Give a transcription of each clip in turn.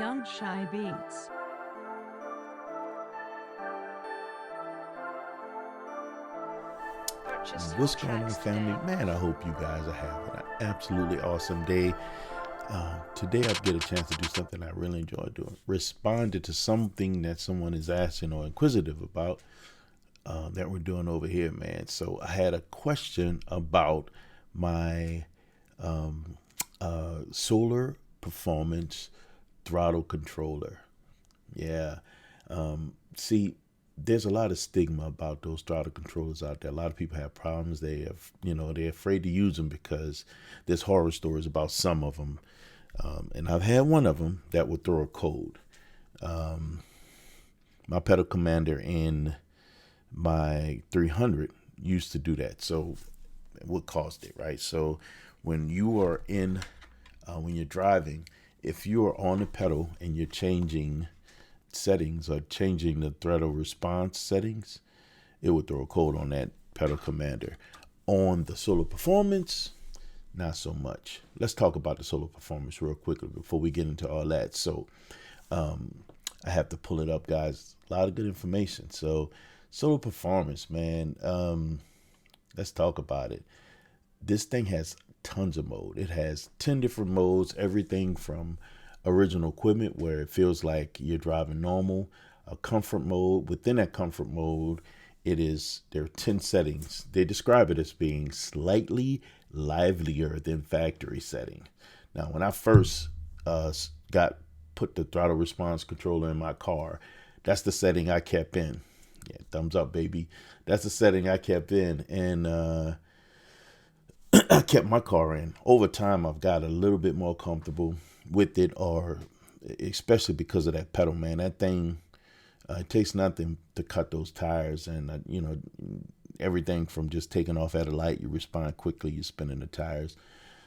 Young Shy Beats. What's going on, family? Man, I hope you guys are having an absolutely awesome day. Today I get a chance to do something I really enjoy doing. Responded to something that someone is asking or inquisitive about that we're doing over here, man. So I had a question about my solar performance throttle controller. Yeah. See, there's a lot of stigma about those throttle controllers out there. A lot of people have problems. They have, they're afraid to use them because there's horror stories about some of them. And I've had one of them that would throw a code. My pedal commander in my 300 used to do that. So what caused it, right? So when you are when you're driving, if you are on the pedal and you're changing settings or changing the throttle response settings, it would throw a code on that pedal commander. On the solar performance, not so much. Let's talk about the solar performance real quickly before we get into all that. So I have to pull it up, guys. A lot of good information. So solar performance, man, let's talk about it. This thing has tons of mode. It has 10 different modes, everything from original equipment where it feels like you're driving normal, a comfort mode. Within that comfort mode, there are 10 settings. They describe it as being slightly livelier than factory setting. Now, when I first put the throttle response controller in my car, that's the setting I kept in. Yeah, thumbs up, baby. That's the setting I kept in, and I kept my car in. Over time, I've got a little bit more comfortable with it, or especially because of that pedal, man. That thing, it takes nothing to cut those tires, and everything from just taking off at a light, you respond quickly, you're spinning the tires.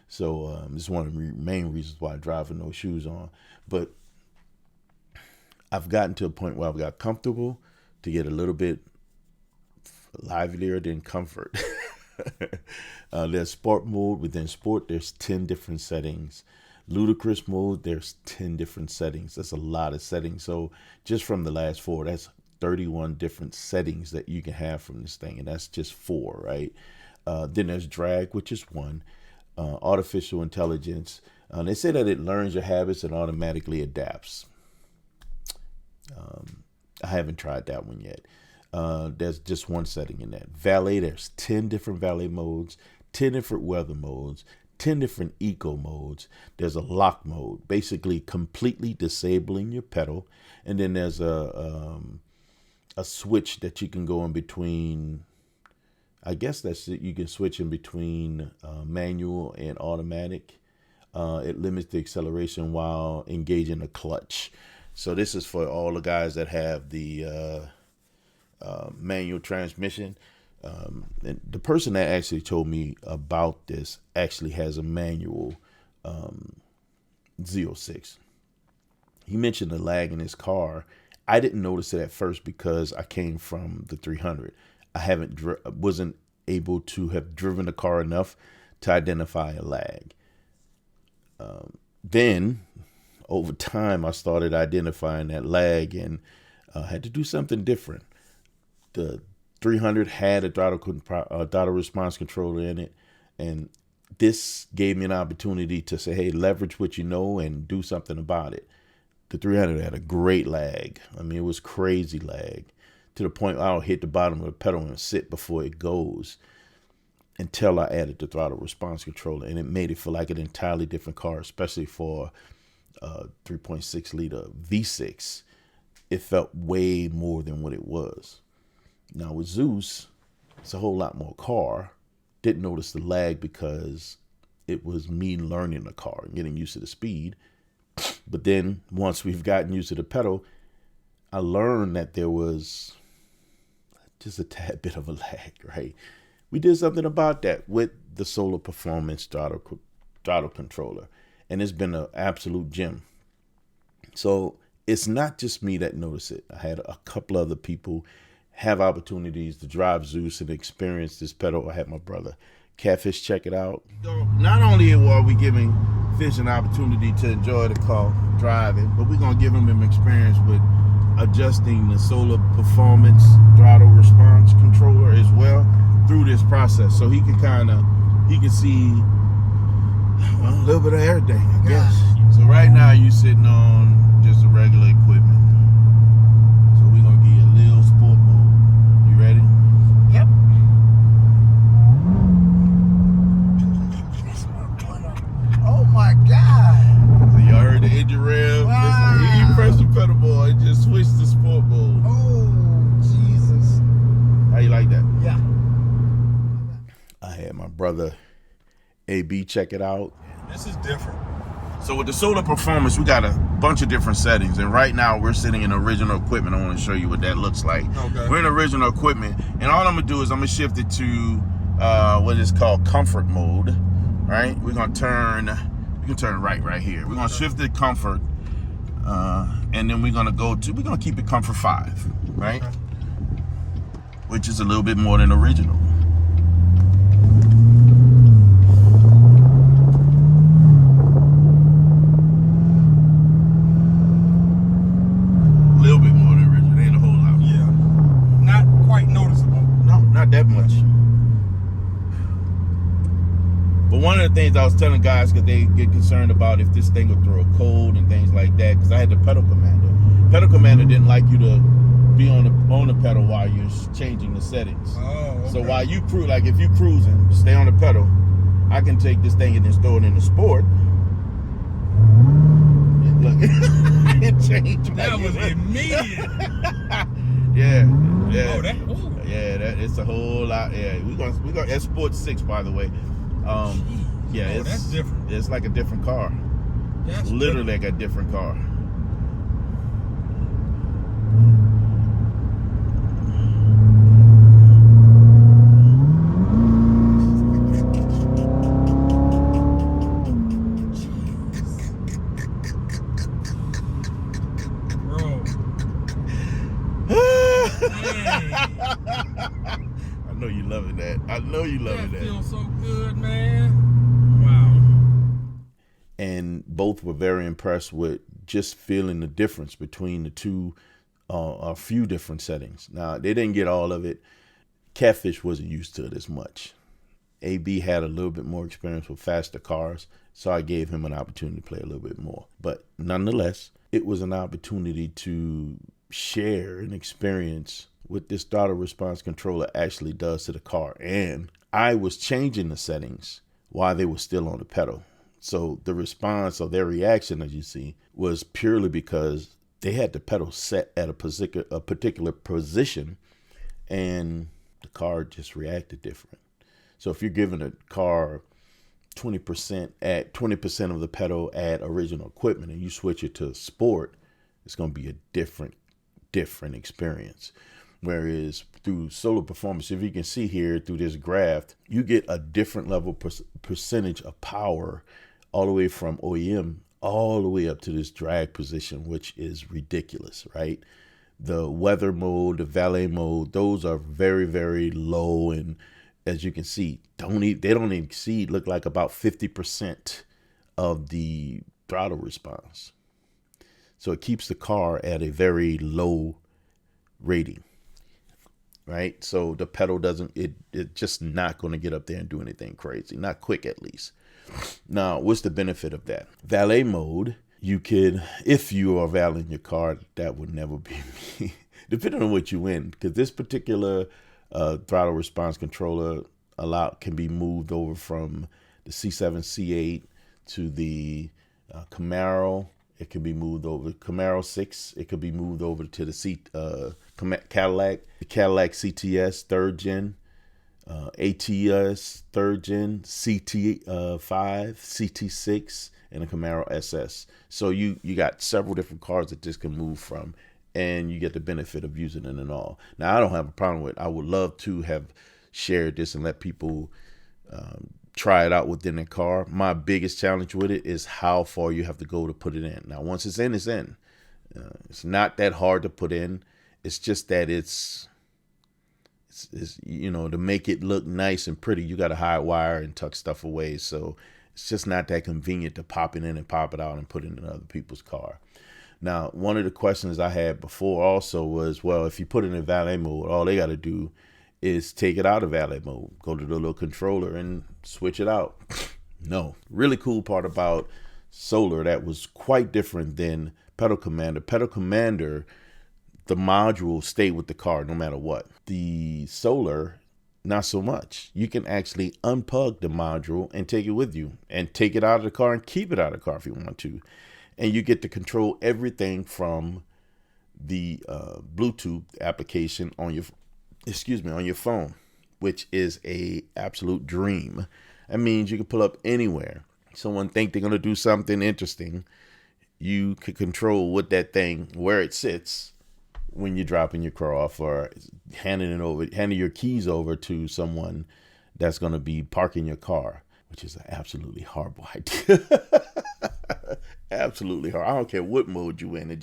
So it's one of the main reasons why I drive with no shoes on. But I've gotten to a point where I've got comfortable to get a little bit livelier than comfort. There's sport mode. Within sport, there's 10 different settings. Ludicrous mode, there's 10 different settings. That's a lot of settings. So just from the last 4, that's 31 different settings that you can have from this thing. And that's just 4, right? Then there's drag, which is 1. Artificial intelligence. They say that it learns your habits and automatically adapts. I haven't tried that one yet. There's just 1 setting in that. Valet, there's 10 different valet modes, 10 different weather modes, 10 different eco modes. There's a lock mode, basically completely disabling your pedal. And then there's a switch that you can go in between. I guess that's it. You can switch in between manual and automatic. It limits the acceleration while engaging the clutch. So this is for all the guys that have the manual transmission. And the person that actually told me about this actually has a manual Z06. He mentioned the lag in his car. I didn't notice it at first because I came from the 300. I wasn't able to have driven the car enough to identify a lag. Then over time, I started identifying that lag and had to do something different. The 300 had a throttle response controller in it, and this gave me an opportunity to say, hey, leverage what you know and do something about it. The 300 had a great lag. I mean, it was crazy lag to the point I'll hit the bottom of the pedal and sit before it goes until I added the throttle response controller, and it made it feel like an entirely different car, especially for 3.6 liter V6. It felt way more than what it was. Now with Zeus, it's a whole lot more car. Didn't notice the lag because it was me learning the car and getting used to the speed. But then once we've gotten used to the pedal, I learned that there was just a tad bit of a lag, right? We did something about that with the Solar Performance throttle controller, and it's been an absolute gem. So it's not just me that noticed it. I had a couple other people have opportunities to drive Zeus and experience this pedal. I had my brother Catfish, check it out. Not only are we giving Fish an opportunity to enjoy the car driving, but we're going to give him an experience with adjusting the solar performance throttle response controller as well through this process, so he can see a little bit of everything, I guess. So right now you're sitting on just the regular equipment. So we're gonna give you a little sport mode. You ready? Yep. Oh my God. So y'all heard the engine rev. Wow. Listen, you press the pedal boy, it just switched to sport mode. Oh, Jesus. How you like that? Yeah. I had my brother AB check it out. This is different. So with the solar performance, we got a bunch of different settings, and right now we're sitting in original equipment. I want to show you what that looks like. Okay. We're in original equipment, and all I'm gonna do is I'm gonna shift it to what is called comfort mode. Right? We can turn right here. We're gonna shift it comfort, and then we're gonna keep it comfort 5, right? Okay. Which is a little bit more than original. That much. But one of the things I was telling guys, because they get concerned about if this thing would throw a cold and things like that, because I had the pedal commander. Pedal commander didn't like you to be on the pedal while you're changing the settings. Oh, okay. So while you cruise, like if you cruising, stay on the pedal. I can take this thing and then throw it in the sport. Look, it changed. That was immediate. Yeah. Oh, that. Ooh. Yeah, it's a whole lot. Yeah, we gonna Sport 6, by the way. Yeah, that's different. It's like a different car. That's literally like a different car. I know you loving that. I know you loving that. That feels so good, man. Wow. And both were very impressed with just feeling the difference between the two, a few different settings. Now, they didn't get all of it. Catfish wasn't used to it as much. AB had a little bit more experience with faster cars, so I gave him an opportunity to play a little bit more. But nonetheless, it was an opportunity to share an experience what this throttle response controller actually does to the car. And I was changing the settings while they were still on the pedal. So the response or their reaction, as you see, was purely because they had the pedal set at a particular position, and the car just reacted different. So if you're giving a car 20% at 20% of the pedal at original equipment and you switch it to sport, it's going to be a different experience. Whereas through solar performance, if you can see here through this graph, you get a different level percentage of power all the way from OEM all the way up to this drag position, which is ridiculous, right? The weather mode, the valet mode, those are very, very low. And as you can see, they don't exceed, look like about 50% of the throttle response. So it keeps the car at a very low rating, right? So the pedal it's just not going to get up there and do anything crazy, not quick at least. Now, what's the benefit of that? Valet mode, you could, if you are valeting your car, that would never be me, depending on what you in, because this particular throttle response controller can be moved over from the C7, C8 to the Camaro. It can be moved over Camaro 6. It could be moved over to the Cadillac, the Cadillac CTS 3rd gen, ATS 3rd gen, CT5, CT6, and a Camaro SS. So you got several different cars that this can move from, and you get the benefit of using it and all. Now, I don't have a problem with it. I would love to have shared this and let people try it out within their car. My biggest challenge with it is how far you have to go to put it in. Now, once it's in, it's in. It's not that hard to put in. It's just that it's It's, to make it look nice and pretty, you got to hide wire and tuck stuff away. So it's just not that convenient to pop it in and pop it out and put it in other people's car. Now, one of the questions I had before also was, well, if you put it in valet mode, all they got to do is take it out of valet mode, go to the little controller and switch it out. No. Really cool part about Solar that was quite different than Pedal Commander. Pedal Commander, the module stayed with the car no matter what. The Solar, not so much. You can actually unplug the module and take it with you and take it out of the car and keep it out of the car if you want to. And you get to control everything from the Bluetooth application on your phone, which is a absolute dream. That means you can pull up anywhere. Someone think they're going to do something interesting. You can control where it sits when you're dropping your car off or handing your keys over to someone that's going to be parking your car, which is an absolutely horrible idea. Absolutely hard. I don't care what mode you in.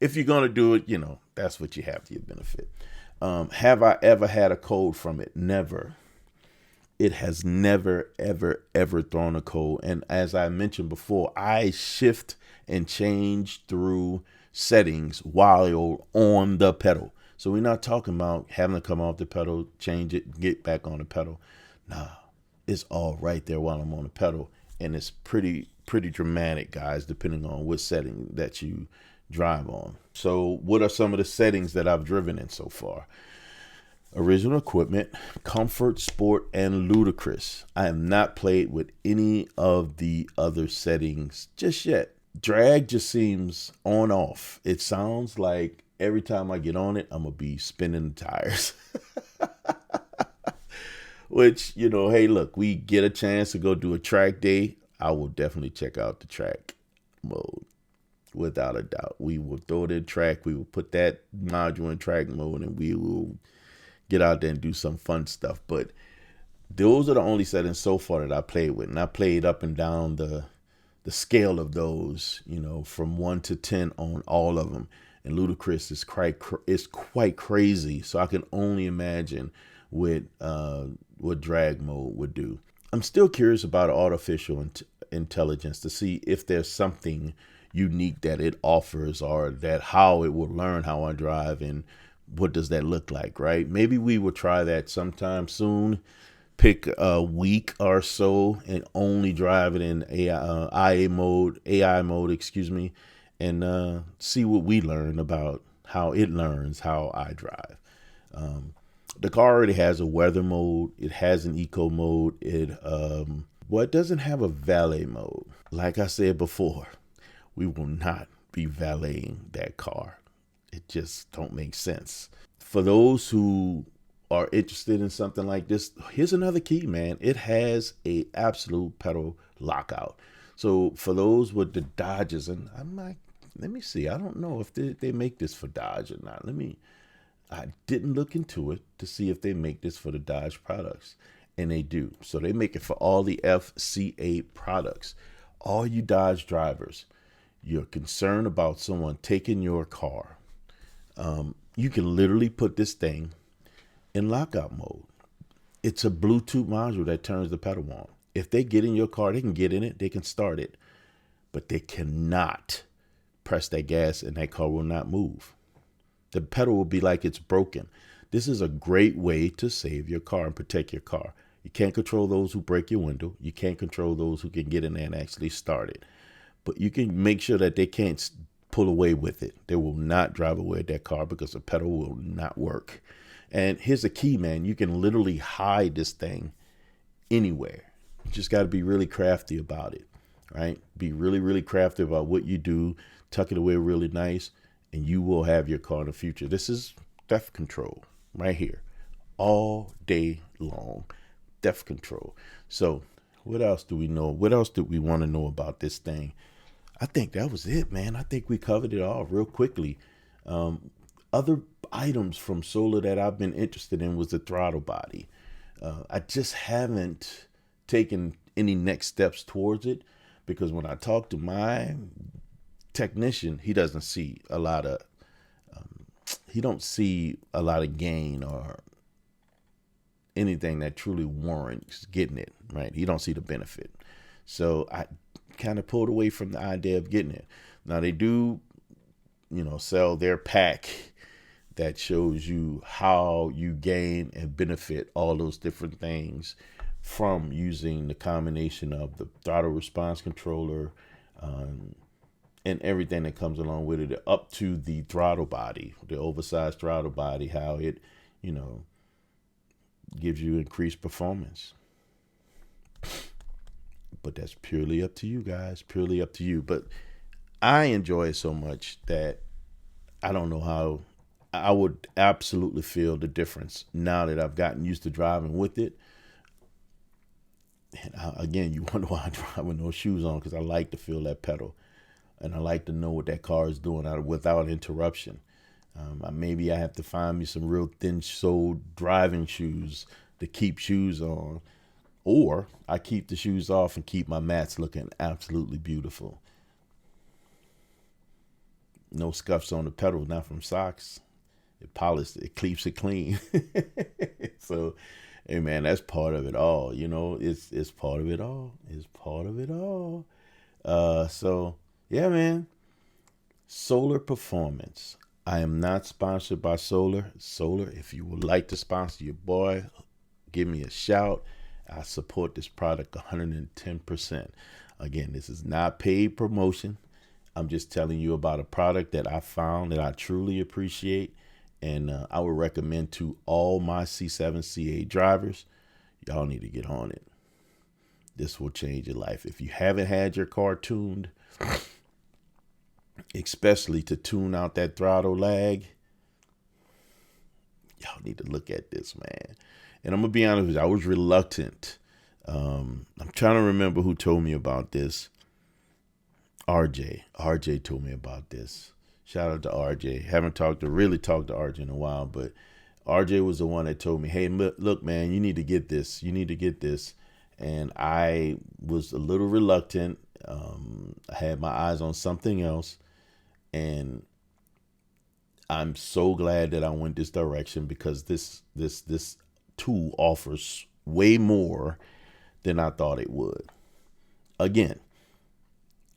If you're going to do it, that's what you have to your benefit. Have I ever had a code from it? Never. It has never, ever, ever thrown a code. And as I mentioned before, I shift and change through settings while you're on the pedal. So we're not talking about having to come off the pedal, change it, get back on the pedal. Nah, it's all right there while I'm on the pedal. And it's pretty dramatic, guys, depending on what setting that you drive on. So what are some of the settings that I've driven in so far? Original equipment, comfort, sport, and ludicrous. I have not played with any of the other settings just yet. Drag just seems on off. It sounds like every time I get on it, I'm going to be spinning the tires. Which, hey, look, we get a chance to go do a track day. I will definitely check out the track mode. Without a doubt. We will throw it in track. We will put that module in track mode and we will get out there and do some fun stuff. But those are the only settings so far that I played with. And I played up and down the scale of those, from 1 to 10 on all of them. And ludicrous is quite crazy. So I can only imagine what drag mode would do. I'm still curious about artificial intelligence to see if there's something unique that it offers or that how it will learn how I drive and what does that look like, right? Maybe we will try that sometime soon. Pick a week or so and only drive it in AI mode, and see what we learn about how it learns how I drive. The car already has a weather mode. It has an eco mode. It doesn't have a valet mode. Like I said before, we will not be valeting that car. It just don't make sense. For those who are interested in something like this, here's another key, man. It has a absolute pedal lockout. So for those with the Dodges, and I'm like, let me see. I don't know if they make this for Dodge or not. I didn't look into it to see if they make this for the Dodge products, and they do. So they make it for all the FCA products. All you Dodge drivers, you're concerned about someone taking your car. You can literally put this thing in lockout mode. It's a Bluetooth module that turns the pedal on. If they get in your car, they can get in it, they can start it, but they cannot press that gas and that car will not move. The pedal will be like it's broken. This is a great way to save your car and protect your car. You can't control those who break your window. You can't control those who can get in there and actually start it. But you can make sure that they can't pull away with it. They will not drive away with that car because the pedal will not work. And here's the key, man. You can literally hide this thing anywhere. You just got to be really crafty about it, right? Be really, really crafty about what you do. Tuck it away really nice, and you will have your car in the future. This is theft control right here. All day long. Theft control. So what else do we know? What else do we want to know about this thing? I think that was it, man. I think we covered it all real quickly. Other items from Solar that I've been interested in was the throttle body. I just haven't taken any next steps towards it because when I talk to my technician, he doesn't see a lot of gain or anything that truly warrants getting it, right? He don't see the benefit. So I kind of pulled away from the idea of getting it. Now they do, sell their pack that shows you how you gain and benefit all those different things from using the combination of the throttle response controller, and everything that comes along with it, up to the throttle body, the oversized throttle body, how it, gives you increased performance. But that's purely up to you guys, purely up to you. But I enjoy it so much that I don't know how I would absolutely feel the difference now that I've gotten used to driving with it. And again, you wonder why I drive with no shoes on, because I like to feel that pedal. And I like to know what that car is doing without interruption. Maybe I have to find me some real thin-soled driving shoes to keep shoes on. Or I keep the shoes off and keep my mats looking absolutely beautiful. No scuffs on the pedal, not from socks. It polished, it keeps it clean. So, hey man, that's part of it all. It's part of it all. It's part of it all. So yeah, man. Solar Performance. I am not sponsored by Solar. Solar, if you would like to sponsor your boy, give me a shout. I support this product 110%. Again, this is not paid promotion. I'm just telling you about a product that I found that I truly appreciate, and I would recommend to all my C7, C8 drivers. Y'all need to get on it. This will change your life. If you haven't had your car tuned, especially to tune out that throttle lag, y'all need to look at this, man. And I'm going to be honest with you, I was reluctant. I'm trying to remember who told me about this. RJ told me about this. Shout out to RJ. Haven't really talked to RJ in a while, but RJ was the one that told me, hey, look, man, you need to get this. You need to get this. And I was a little reluctant. I had my eyes on something else. And I'm so glad that I went this direction, because this tool offers way more than I thought it would. Again,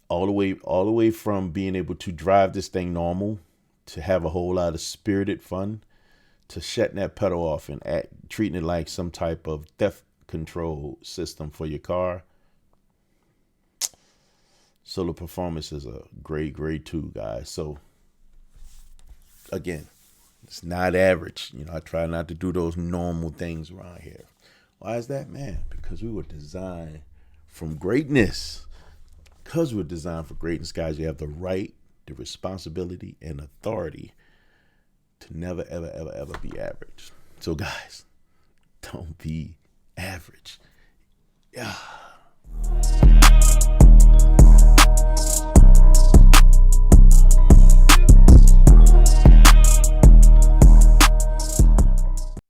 all the way from being able to drive this thing normal, to have a whole lot of spirited fun, to shutting that pedal off and treating it like some type of theft control system for your car. Solar Performance is a great tool, guys. So again, it's not average. I try not to do those normal things around here. Why is that, man? Because we were designed from greatness. Because we're designed for greatness, guys, you have the right, the responsibility, and authority to never, ever, ever, ever be average. So, guys, don't be average. Yeah.